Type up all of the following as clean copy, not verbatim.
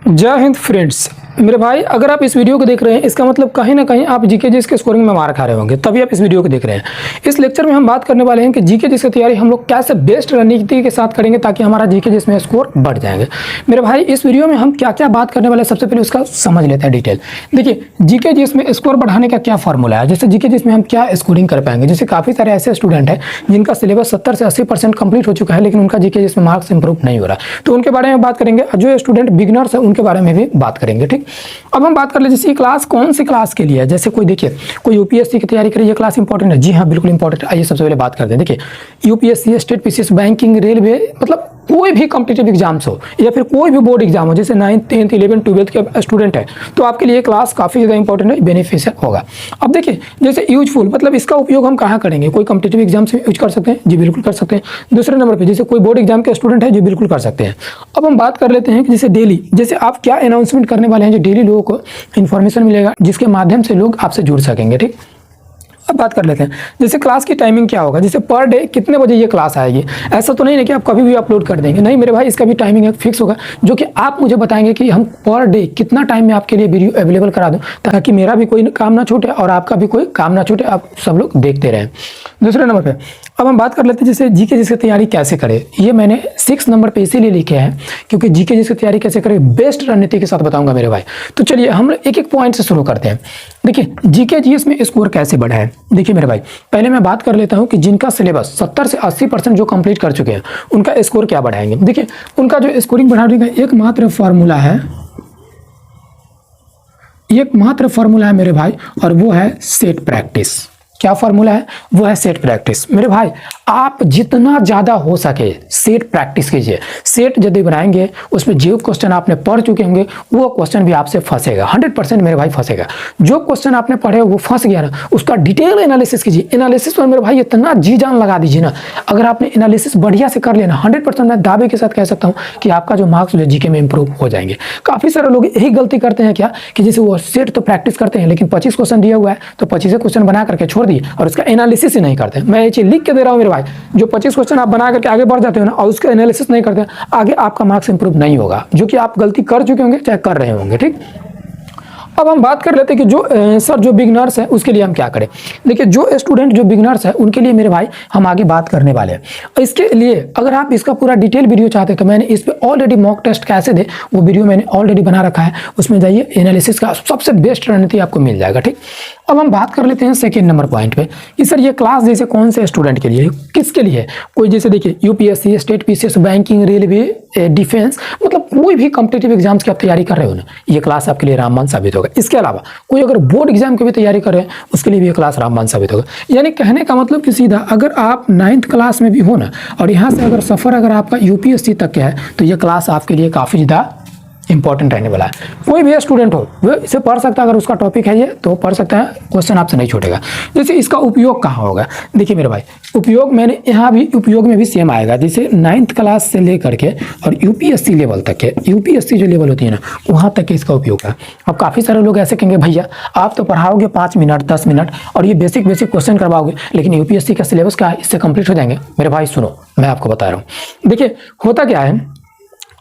जय हिंद फ्रेंड्स। मेरे भाई, अगर आप इस वीडियो को देख रहे हैं इसका मतलब कहीं ना कहीं आप जीके जीएस के स्कोरिंग में मार खा रहे होंगे, तभी आप इस वीडियो को देख रहे हैं। इस लेक्चर में हम बात करने वाले हैं कि जीके जीएस की तैयारी हम लोग कैसे बेस्ट रणनीति के साथ करेंगे ताकि हमारा जीके जीएस में स्कोर बढ़ जाएंगे। मेरे भाई, इस वीडियो में हम क्या क्या बात करने वाले हैं सबसे पहले उसका समझ लेते हैं डिटेल। देखिए, जीके जीएस में स्कोर बढ़ाने का क्या फॉर्मूला है। जैसे जीके जीएस में हम क्या स्कोरिंग कर पाएंगे। जैसे काफ़ी सारे ऐसे स्टूडेंट हैं जिनका सिलेबस 70 से 80% कंप्लीट हो चुका है लेकिन उनका जीके जीएस में मार्क्स इंप्रूव नहीं हो रहा, तो उनके बारे में बात करेंगे। जो स्टूडेंट बिगिनर्स है उनके बारे में भी बात करेंगे। ठीक, अब हम बात कर ले जैसे क्लास कौन सी क्लास के लिए है। जैसे कोई देखिए कोई यूपीएससी की तैयारी करे, ये क्लास इंपॉर्टेंट है। जी हाँ, बिल्कुल इंपॉर्टेंट है। आइए सबसे पहले बात करते हैं। देखिए, UPSC, state PCS, banking, railway, मतलब कोई भी कॉम्पिटिटिव एग्जाम्स हो या फिर कोई भी बोर्ड एग्जाम हो, जैसे 9th 10th 11th 12th के स्टूडेंट है तो आपके लिए क्लास काफ़ी ज़्यादा इंपॉर्टेंट है, बेनिफिशियल होगा। अब देखिए, जैसे यूजफुल मतलब इसका उपयोग हम कहाँ करेंगे। कोई कॉम्पिटिटिव एग्जाम्स में यूज कर सकते हैं, जी बिल्कुल कर सकते हैं। दूसरे नंबर पर जैसे कोई बोर्ड एग्जाम के स्टूडेंट है, जी बिल्कुल कर सकते हैं। अब हम बात कर लेते हैं कि जैसे डेली, जैसे आप क्या अनाउंसमेंट करने वाले हैं जो डेली लोगों को इन्फॉर्मेशन मिलेगा जिसके माध्यम से लोग आपसे जुड़ सकेंगे। ठीक, अब बात कर लेते हैं जैसे क्लास की टाइमिंग क्या होगा। जैसे पर डे कितने बजे ये क्लास आएगी। ऐसा तो नहीं है कि आप कभी भी अपलोड कर देंगे, नहीं मेरे भाई, इसका भी टाइमिंग एक फिक्स होगा जो कि आप मुझे बताएंगे कि हम पर डे कितना टाइम में आपके लिए वीडियो अवेलेबल करा दूं ताकि मेरा भी कोई काम ना छूटे और आपका भी कोई काम ना छूटे, आप सब लोग देखते रहें। दूसरे नंबर पे अब हम बात कर लेते हैं जैसे जीके जीएस की तैयारी कैसे करें। ये मैंने 6 नंबर पे इसीलिए लिखे हैं क्योंकि जीके जीएस की तैयारी कैसे करें बेस्ट रणनीति के साथ बताऊंगा मेरे भाई। तो चलिए हम एक एक पॉइंट से शुरू करते हैं। देखिए, जीके जीएस में स्कोर कैसे बढ़ा है। देखिए मेरे भाई, पहले मैं बात कर लेता हूं कि जिनका सिलेबस 70 से 80% जो कंप्लीट कर चुके हैं उनका स्कोर क्या बढ़ाएंगे। देखिए, उनका जो स्कोरिंग बढ़ाने का एकमात्र फॉर्मूला है मेरे भाई, और वो है सेट प्रैक्टिस। क्या फॉर्मूला है? वो है सेट प्रैक्टिस। मेरे भाई, आप जितना ज़्यादा हो सके सेट प्रैक्टिस कीजिए। सेट यदि बनाएंगे उसमें जो क्वेश्चन आपने पढ़ चुके होंगे वो क्वेश्चन भी आपसे फंसेगा, 100% मेरे भाई फंसेगा। जो क्वेश्चन आपने पढ़े वो फंस गया ना, उसका डिटेल एनालिसिस कीजिए। एनालिसिस में मेरे भाई इतना जी जान लगा दीजिए ना, अगर आपने एनालिसिस बढ़िया से कर लेना 100% मैं दावे के साथ कह सकता हूँ कि आपका जो मार्क्स जीके में इंप्रूव हो जाएंगे। काफ़ी सारे लोग यही गलती करते हैं क्या कि जैसे वो सेट तो प्रैक्टिस करते हैं लेकिन 25 क्वेश्चन दिया हुआ है तो 25 क्वेश्चन बना करके छोड़ दिए और उसका एनालिसिस ही नहीं करते। मैं ये चीज़ लिख के दे रहा हूँ मेरे भाई, जो 25 क्वेश्चन आप बना करके आगे बढ़ जाते हो ना और उसका एनालिसिस नहीं करते, आगे आपका मार्क्स इंप्रूव नहीं होगा, जो कि आप गलती कर चुके होंगे चाहे कर रहे होंगे। ठीक, अब हम बात कर लेते हैं कि जो बिगिनर्स है उसके लिए हम क्या करें। देखिए, जो स्टूडेंट जो बिगिनर्स है उनके लिए मेरे भाई हम आगे बात करने वाले हैं। इसके लिए अगर आप इसका पूरा डिटेल वीडियो चाहते हैं तो मैंने इस पे ऑलरेडी मॉक टेस्ट कैसे दे वो वीडियो मैंने ऑलरेडी बना रखा है, उसमें जाइए, एनालिसिस का सबसे बेस्ट रणनीति आपको मिल जाएगा। ठीक, अब हम बात कर लेते हैं सेकेंड नंबर पॉइंट पे कि सर ये क्लास जैसे कौन से स्टूडेंट के लिए, किसके लिए है। कोई जैसे देखिए UPSC, state PCS, banking, railway, defence, मतलब कोई भी कॉम्पिटिटिव एग्जाम्स की आप तैयारी कर रहे हो ना, ये क्लास आपके लिए रामबाण साबित होगा। इसके अलावा कोई अगर बोर्ड एग्जाम की भी तैयारी कर रहे हैं उसके लिए भी ये क्लास रामबाण साबित होगा। यानी कहने का मतलब कि सीधा अगर आप 9th क्लास में भी हो ना और यहाँ से अगर सफ़र अगर आपका यूपीएससी तक का है तो ये क्लास आपके लिए काफ़ी ज़्यादा इंपॉर्टेंट रहने वाला है। कोई भी स्टूडेंट हो वो इसे पढ़ सकता है, अगर उसका टॉपिक है ये तो पढ़ सकता है, क्वेश्चन आपसे नहीं छूटेगा। जैसे इसका उपयोग कहाँ होगा। देखिए मेरे भाई, उपयोग मैंने यहाँ भी उपयोग में भी सेम आएगा। जैसे 9th क्लास से लेकर के और यूपीएससी लेवल तक है, यूपीएससी जो लेवल होती है ना वहाँ तक इसका उपयोग है। अब काफ़ी सारे लोग ऐसे कहेंगे भैया आप तो पढ़ाओगे 5 मिनट 10 मिनट और ये बेसिक क्वेश्चन करवाओगे लेकिन यूपीएससी का सिलेबस क्या है, इससे कंप्लीट हो जाएंगे। मेरे भाई सुनो, मैं आपको बता रहा हूँ। देखिए होता क्या है,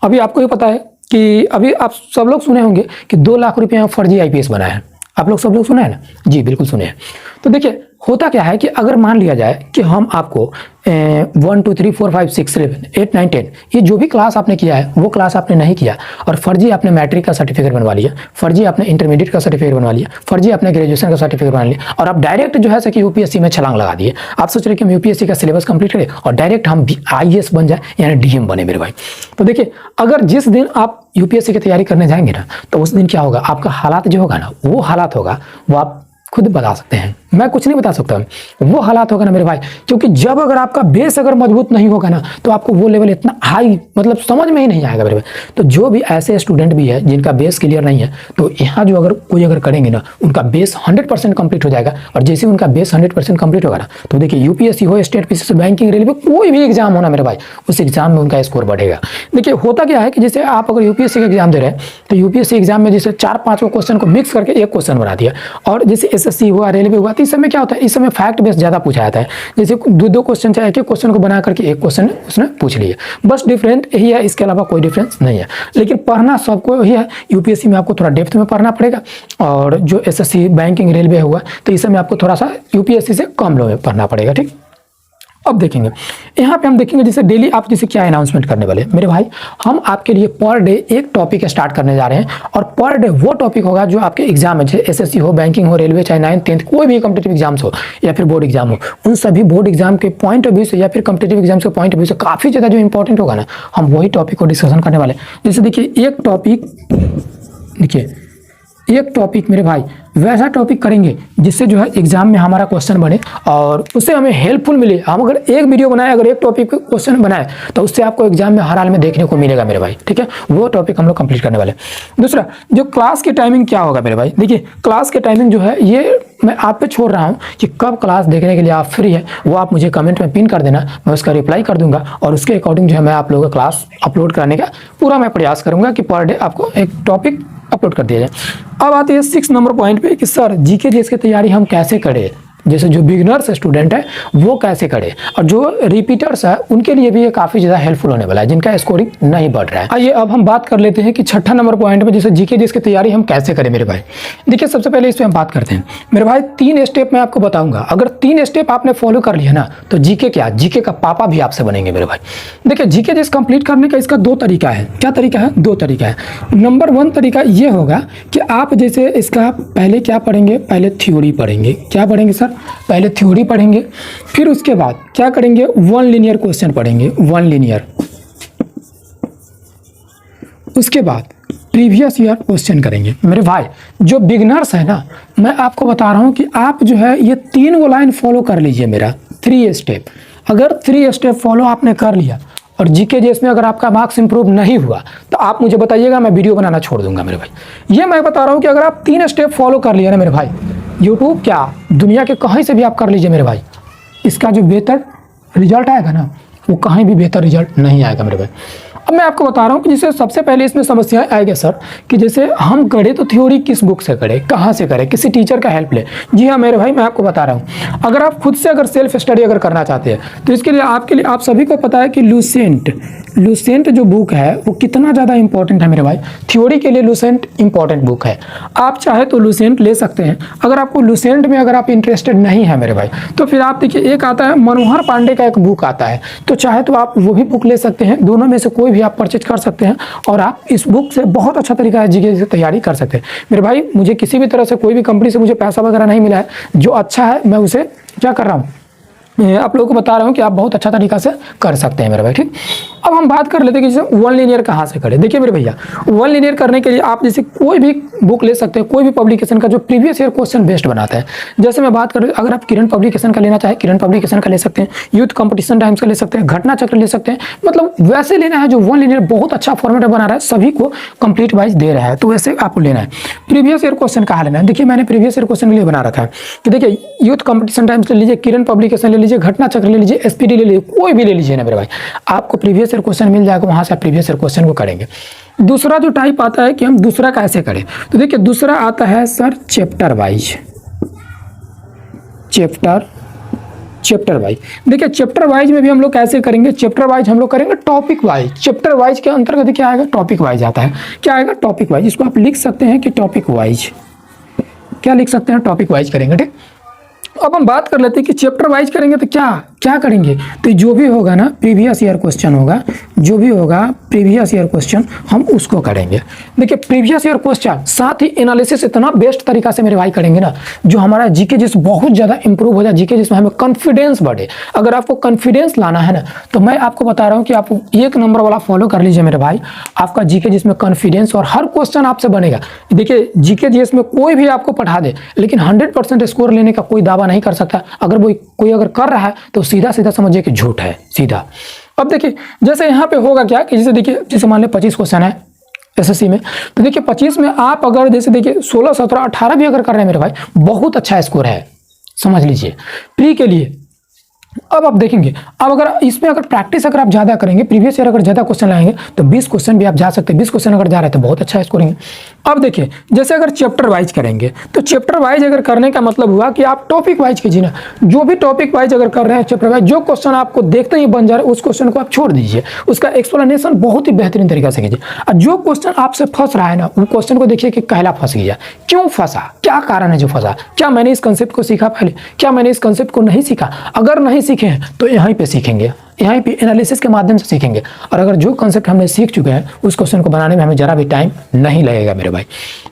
अभी आपको ये पता है कि अभी आप सब लोग सुने होंगे कि 2 लाख रुपये में फर्जी आईपीएस बना है। आप लोग सब लोग सुने हैं ना? जी बिल्कुल सुने हैं। तो देखिए होता क्या है कि अगर मान लिया जाए कि हम आपको 1 2 3 4 5 6 7 8 9 10 ये जो भी क्लास आपने किया है वो क्लास आपने नहीं किया और फर्जी आपने मैट्रिक का सर्टिफिकेट बनवा लिया, फर्जी आपने इंटरमीडिएट का सर्टिफिकेट बनवा लिया, फर्जी आपने ग्रेजुएशन का सर्टिफिकेट बना लिया और आप डायरेक्ट जो है कि यूपीएससी में छलांग लगा दिए। आप सोच रहे कि हम यूपीएससी का सिलेबस कंप्लीट करें और डायरेक्ट हम आईएएस बन जाए यानी डीएम बने मेरे भाई। तो देखिए, अगर जिस दिन आप यूपीएससी की तैयारी करने जाएंगे ना तो उस दिन क्या होगा, आपका हालात जो होगा ना वो हालात होगा वो आप खुद बता सकते हैं, मैं कुछ नहीं बता सकता। वो हालात होगा ना मेरे भाई, क्योंकि जब अगर आपका बेस अगर मजबूत नहीं होगा ना तो आपको वो लेवल इतना हाई मतलब समझ में ही नहीं आएगा मेरे भाई। तो जो भी ऐसे स्टूडेंट भी है जिनका बेस क्लियर नहीं है तो यहाँ जो कोई करेंगे ना उनका बेस 100% कंप्लीट हो जाएगा और जैसे उनका बेस 100% कंप्लीट होगा ना तो देखिए यूपीएससी हो, स्टेट पीसीएस, बैंकिंग, रेलवे, कोई भी एग्जाम होना मेरे भाई उस एग्जाम में उनका स्कोर बढ़ेगा। देखिए होता क्या है कि जैसे आप अगर यूपीएससी का एग्जाम दे रहे हैं तो यूपीएससी एग्जाम में जैसे 4-5 क्वेश्चन को मिक्स करके एक क्वेश्चन बना दिया और जैसे एसएससी हुआ, रेलवे हुआ, इस समय क्या होता है, इस समय फैक्ट बेस ज़्यादा पूछा जाता है। जैसे दो क्वेश्चन चाहे एक क्वेश्चन को बना करके एक क्वेश्चन उसने पूछ लिया, बस डिफरेंट यही है, इसके अलावा कोई डिफरेंस नहीं है। लेकिन पढ़ना सबको यही है, यूपीएससी में आपको थोड़ा डेप्थ में पढ़ना पड़ेगा, और जो एसएससी बैंकिंग रेलवे हुआ तो इस समय आपको थोड़ा सा यूपीएससी से कम लो में पढ़ना पड़ेगा। ठीक, अब देखेंगे यहाँ पे हम देखेंगे जैसे डेली आप जैसे क्या अनाउंसमेंट करने वाले मेरे भाई, हम आपके लिए पर डे एक टॉपिक स्टार्ट करने जा रहे हैं, और पर डे वो टॉपिक होगा जो आपके एग्जाम है, जैसे एसएससी हो, बैंकिंग हो, रेलवे, चाहे 9th 10th कोई भी कॉम्पिटिटिव एग्जाम्स हो या फिर बोर्ड एग्जाम हो, उन सभी बोर्ड एग्जाम के पॉइंट ऑफ व्यू से या फिर कॉम्पिटिटिव एग्जाम के पॉइंट ऑफ व्यू से काफी ज्यादा जो इंपॉर्टेंट होगा ना, हम वही टॉपिक को डिस्कशन करने वाले। जैसे देखिए एक टॉपिक, देखिए एक टॉपिक मेरे भाई वैसा टॉपिक करेंगे जिससे जो है एग्जाम में हमारा क्वेश्चन बने और उससे हमें हेल्पफुल मिले। हम अगर एक वीडियो बनाए, अगर एक टॉपिक पे क्वेश्चन बनाए तो उससे आपको एग्जाम में हर हाल में देखने को मिलेगा मेरे भाई। ठीक है, वो टॉपिक हम लोग कंप्लीट करने वाले। दूसरा, जो क्लास की टाइमिंग क्या होगा मेरे भाई, देखिए क्लास की टाइमिंग जो है ये मैं आप पे छोड़ रहा हूँ कि कब क्लास देखने के लिए आप फ्री है, वो आप मुझे कमेंट में पिन कर देना, मैं उसका रिप्लाई कर दूंगा और उसके अकॉर्डिंग जो है मैं आप लोगों का क्लास अपलोड करने का पूरा मैं प्रयास करूंगा कि पर डे आपको एक टॉपिक अपलोड कर दिया जाए। अब आते हैं 6 नंबर पॉइंट पे कि सर जीके जीएस की तैयारी हम कैसे करें, जैसे जो बिगिनर्स स्टूडेंट है वो कैसे करें, और जो रिपीटर्स है उनके लिए भी ये काफी ज्यादा हेल्पफुल होने वाला है जिनका स्कोरिंग नहीं बढ़ रहा है। आइए अब हम बात कर लेते हैं कि 6ठा नंबर पॉइंट पे जैसे जीके जीएस की तैयारी हम कैसे करें मेरे भाई। देखिए सबसे पहले इस पे हम बात करते हैं मेरे भाई, 3 स्टेप मैं आपको बताऊंगा, अगर 3 स्टेप आपने फॉलो कर लिया ना तो जीके क्या, जीके का पापा भी आपसे बनेंगे मेरे भाई। देखिए जीके जीएस कंप्लीट करने का इसका 2 तरीका है। क्या तरीका है? 2 तरीका है। नंबर 1 तरीका ये होगा कि आप जैसे इसका पहले क्या पढ़ेंगे, पहले थ्योरी पढ़ेंगे। क्या पढ़ेंगे सर? पहले थ्योरी पढ़ेंगे, फिर उसके बाद क्या करेंगे, 1 लीनियर क्वेश्चन पढ़ेंगे, 1 लीनियर। उसके बाद प्रीवियस ईयर क्वेश्चन करेंगे। मेरे भाई जो बिगिनर्स है ना, मैं आपको बता रहा हूं कि आप जो है ये 3 लाइन फॉलो कर लीजिए मेरा, 3 स्टेप। अगर 3 स्टेप फॉलो आपने कर लिया और जीके जीएस में अगर आपका मार्क्स इंप्रूव नहीं हुआ तो आप मुझे बताइएगा, मैं वीडियो बनाना छोड़ दूंगा मेरे भाई। ये मैं बता रहा हूं कि अगर आप 3 स्टेप फॉलो कर लिया ना मेरे भाई, यूट्यूब क्या दुनिया के कहीं से भी आप कर लीजिए मेरे भाई, इसका जो बेहतर रिजल्ट आएगा ना वो कहीं भी बेहतर रिजल्ट नहीं आएगा मेरे भाई। अब मैं आपको बता रहा हूँ कि जैसे सबसे पहले इसमें समस्याएं आएगी सर कि जैसे हम करें तो थ्योरी किस बुक से करें, कहाँ से करें, किसी टीचर का हेल्प ले। जी हाँ मेरे भाई, मैं आपको बता रहा हूँ, अगर आप खुद से अगर सेल्फ स्टडी अगर करना चाहते हैं तो इसके लिए आप सभी को पता है कि लूसेंट जो बुक है वो कितना ज़्यादा इंपॉर्टेंट है मेरे भाई। थ्योरी के लिए लूसेंट इंपॉर्टेंट बुक है, आप चाहे तो लूसेंट ले सकते हैं। अगर आपको लूसेंट में अगर आप इंटरेस्टेड नहीं है मेरे भाई तो फिर आप देखिए एक आता है मनोहर पांडे का एक बुक आता है, तो चाहे तो आप वो भी बुक ले सकते हैं। दोनों में से कोई भी आप परचेज कर सकते हैं और आप इस बुक से बहुत अच्छा तरीका है जीके की तैयारी कर सकते हैं मेरे भाई। मुझे किसी भी तरह से कोई भी कंपनी से मुझे पैसा वगैरह नहीं मिला है, जो अच्छा है मैं उसे क्या कर रहा हूँ, आप लोगों को बता रहा हूँ कि आप बहुत अच्छा तरीका से कर सकते हैं मेरे भाई। ठीक, अब हम बात कर लेते हैं कि जैसे 1 लीनियर कहाँ से करें। देखिए मेरे भैया 1 लीनियर करने के लिए आप जैसे कोई भी बुक ले सकते हैं, कोई भी पब्लिकेशन का जो प्रीवियस ईयर क्वेश्चन बेस्ड बनाता है। जैसे मैं बात करूँ, अगर आप किरण पब्लिकेशन का लेना चाहे किरण पब्लिकेशन का ले सकते हैं, यूथ कंपटीशन टाइम्स का ले सकते हैं, घटना चक्र ले सकते हैं, मतलब वैसे लेना है जो 1 लीनियर बहुत अच्छा फॉर्मेट बना रहा है, सभी को कंप्लीट वाइज दे रहा है, तो वैसे आपको लेना है। प्रीवियस ईयर क्वेश्चन कहाँ लेना है, देखिए मैंने प्रीवियस ईयर क्वेश्चन के लिए बना रखा है कि देखिए यूथ कंपटीशन टाइम्स ले लीजिए, किरण पब्लिकेशन ले लीजिए, घटना चक्र ले लीजिए, एसपीडी ले लीजिए, कोई भी ले लीजिए ना मेरे भाई, आपको प्रीवियस ईयर क्वेश्चन मिल जाएगा, वहां से आप प्रीवियस ईयर क्वेश्चन को करेंगे। दूसरा जो टाइप आता है कि हम दूसरा कैसे करें, तो देखिए दूसरा आता है sir chapter wise. Chapter wise देखिए चैप्टर वाइज में भी हम लोग कैसे करेंगे, चैप्टर वाइज हम लोग करेंगे टॉपिक वाइज। चैप्टर वाइज के अंतर्गत क्या आएगा, टॉपिक वाइज आता है। क्या आएगा, टॉपिक वाइज। इसको आप लिख सकते हैं कि टॉपिक वाइज, क्या लिख सकते हैं, टॉपिक वाइज करेंगे। ठीक, अब हम बात कर लेते हैं कि चैप्टर वाइज करेंगे तो क्या करेंगे, तो जो भी होगा ना प्रीवियस ईयर क्वेश्चन होगा, जो भी होगा प्रीवियस ईयर क्वेश्चन हम उसको करेंगे। देखिए प्रीवियस ईयर क्वेश्चन साथ ही एनालिसिस इतना बेस्ट तरीका से मेरे भाई करेंगे ना, जो हमारा जीके जिस बहुत ज़्यादा इंप्रूव हो जाए, जीके जिसमें हमें कॉन्फिडेंस बढ़े। अगर आपको कॉन्फिडेंस लाना है ना तो मैं आपको बता रहा हूँ कि आप 1 नंबर वाला फॉलो कर लीजिए मेरे भाई, आपका जीके जिसमें कॉन्फिडेंस और हर क्वेश्चन आपसे बनेगा। देखिए जीके जीएस में कोई भी आपको पढ़ा दे लेकिन 100% स्कोर लेने का कोई दावा नहीं कर सकता। अगर कोई अगर कर रहा है तो सीधा सीधा समझिए कि झूठ है, सीधा। अब देखिए जैसे यहाँ पे होगा क्या कि जैसे देखिए जैसे मान लो 25 क्वेश्चन है एसएससी में, तो देखिए 25 में आप अगर जैसे देखिए 16, 17, 18 भी अगर कर रहे हैं मेरे भाई, बहुत अच्छा स्कोर है, समझ लीजिए। प्री के लिए अब आप देखेंगे, अब अगर इसमें अगर प्रैक्टिस अगर आप ज़्यादा करेंगे, प्रीवियस ईयर अगर ज़्यादा क्वेश्चन लाएंगे तो 20 क्वेश्चन भी आप जा सकते हैं। 20 क्वेश्चन अगर जा रहे हैं तो बहुत अच्छा स्कोरिंग। अब देखिए, जैसे अगर चैप्टर वाइज करेंगे तो चैप्टर वाइज अगर करने का मतलब हुआ कि आप टॉपिक वाइज कीजिए ना। जो भी टॉपिक वाइज अगर कर रहे हैं चैप्टर वाइज, जो क्वेश्चन आपको देखते ही बन जा रहा है उस क्वेश्चन को आप छोड़ दीजिए, उसका एक्सप्लेनेशन बहुत ही बेहतरीन तरीके से कीजिए। और जो क्वेश्चन आपसे फंस रहा है ना, वो क्वेश्चन को देखिए कि कहला फंस गया, क्यों फंसा, क्या कारण है जो फंसा, क्या मैंने इस कंसेप्ट को सीखा पहले, क्या मैंने इस कंसेप्ट को नहीं सीखा। अगर नहीं सीखे हैं तो यहीं पे सीखेंगे, यहीं पे एनालिसिस के माध्यम से सीखेंगे। और अगर जो कंसेप्ट हमने सीख चुके हैं उस क्वेश्चन को बनाने में हमें जरा भी टाइम नहीं लगेगा मेरे भाई।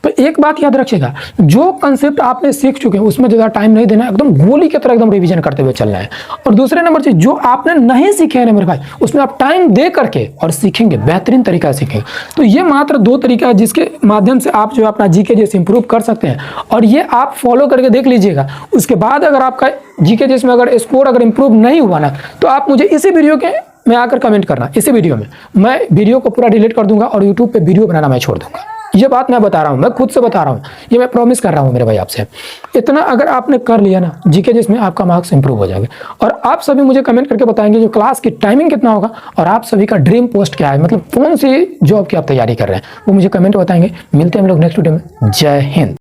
तो एक बात याद रखिएगा, जो कंसेप्ट आपने सीख चुके हैं उसमें ज़्यादा टाइम नहीं देना है, एकदम गोली की तरह एकदम रिवीजन करते हुए चलना है। और दूसरे नंबर चीज, जो आपने नहीं सीखे हैं मेरे भाई, उसमें आप टाइम दे करके और सीखेंगे, बेहतरीन तरीका से सीखेंगे। तो ये मात्र 2 तरीका है जिसके माध्यम से आप जो अपना जीके जैसे इंप्रूव कर सकते हैं, और ये आप फॉलो करके देख लीजिएगा। उसके बाद अगर आपका जीके जिसमें अगर स्कोर अगर इंप्रूव नहीं हुआ ना, तो आप मुझे इसी वीडियो के में आकर कमेंट करना। इसी वीडियो में मैं वीडियो को पूरा डिलीट कर दूंगा और यूट्यूब पे वीडियो बनाना मैं छोड़ दूंगा। ये बात मैं बता रहा हूँ, मैं खुद से बता रहा हूँ, ये मैं प्रॉमिस कर रहा हूँ मेरे भाई आपसे। इतना अगर आपने कर लिया ना जीके जिसमें, आपका मार्क्स इंप्रूव हो जाएगा। और आप सभी मुझे कमेंट करके बताएंगे जो क्लास की टाइमिंग कितना होगा और आप सभी का ड्रीम पोस्ट क्या है, मतलब कौन सी जॉब की आप तैयारी कर रहे हैं, वो मुझे कमेंट बताएंगे। मिलते हैं हम लोग नेक्स्ट वीडियो में। जय हिंद।